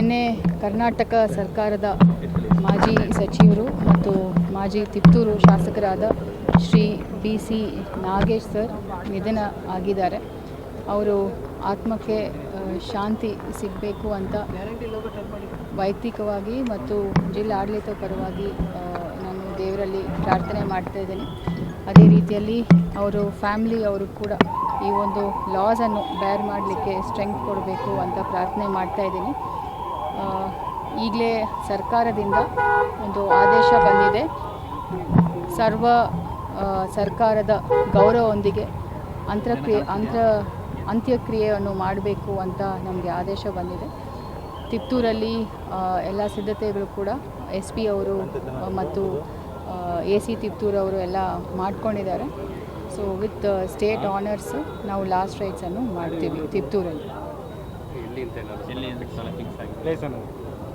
ನಿನ್ನೆ ಕರ್ನಾಟಕ ಸರ್ಕಾರದ ಮಾಜಿ ಸಚಿವರು ಮತ್ತು ಮಾಜಿ ತಿಪ್ಟೂರು ಶಾಸಕರಾದ ಶ್ರೀ BC ನಾಗೇಶ್ ಸರ್ ನಿಧನ ಆಗಿದ್ದಾರೆ. ಅವರು ಆತ್ಮಕ್ಕೆ ಶಾಂತಿ ಸಿಗಬೇಕು ಅಂತ ವೈಯಕ್ತಿಕವಾಗಿ ಮತ್ತು ಜಿಲ್ಲಾಡಳಿತ ಪರವಾಗಿ ನಾನು ದೇವರಲ್ಲಿ ಪ್ರಾರ್ಥನೆ ಮಾಡ್ತಾ ಇದ್ದೀನಿ. ಅದೇ ರೀತಿಯಲ್ಲಿ ಅವರು ಫ್ಯಾಮಿಲಿ ಅವರು ಕೂಡ ಈ ಒಂದು ಲಾಸನ್ನು ಬೇರ್ ಮಾಡಲಿಕ್ಕೆ ಸ್ಟ್ರೆಂತ್ ಕೊಡಬೇಕು ಅಂತ ಪ್ರಾರ್ಥನೆ ಮಾಡ್ತಾ ಇದ್ದೀನಿ. ಈಗಲೇ ಸರ್ಕಾರದಿಂದ ಒಂದು ಆದೇಶ ಬಂದಿದೆ. ಸರ್ವ ಸರ್ಕಾರದ ಗೌರವದೊಂದಿಗೆ ಅಂತ್ಯಕ್ರಿಯೆಯನ್ನು ಮಾಡಬೇಕು ಅಂತ ನಮಗೆ ಆದೇಶ ಬಂದಿದೆ. ತಿಪ್ಟೂರಲ್ಲಿ ಎಲ್ಲ ಸಿದ್ಧತೆಗಳು ಕೂಡ SP ಅವರು ಮತ್ತು AC ತಿಪ್ಟೂರು ಅವರು ಎಲ್ಲ ಮಾಡ್ಕೊಂಡಿದ್ದಾರೆ. ಸೊ ವಿತ್ ಸ್ಟೇಟ್ ಆನರ್ಸ್ ನಾವು ಲಾಸ್ಟ್ ರೈಟ್ಸನ್ನು ಮಾಡ್ತೀವಿ ತಿಪ್ಟೂರಲ್ಲಿ.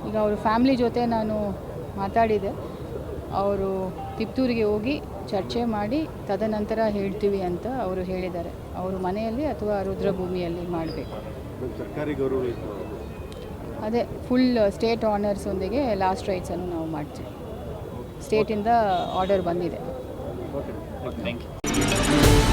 ಈಗ ಅವರು ಫ್ಯಾಮಿಲಿ ಜೊತೆ ನಾನು ಮಾತಾಡಿದೆ. ಅವರು ತಿಪ್ಟೂರಿಗೆ ಹೋಗಿ ಚರ್ಚೆ ಮಾಡಿ ತದನಂತರ ಹೇಳ್ತೀವಿ ಅಂತ ಅವರು ಹೇಳಿದ್ದಾರೆ. ಅವರು ಮನೆಯಲ್ಲಿ ಅಥವಾ ರುದ್ರಭೂಮಿಯಲ್ಲಿ ಮಾಡಬೇಕು. ಅದೇ ಫುಲ್ ಸ್ಟೇಟ್ ಆನರ್ಸೊಂದಿಗೆ ಲಾಸ್ಟ್ ರೈಟ್ಸನ್ನು ನಾವು ಮಾಡ್ತೀವಿ. ಸ್ಟೇಟಿಂದ ಆರ್ಡರ್ ಬಂದಿದೆ. Thank you.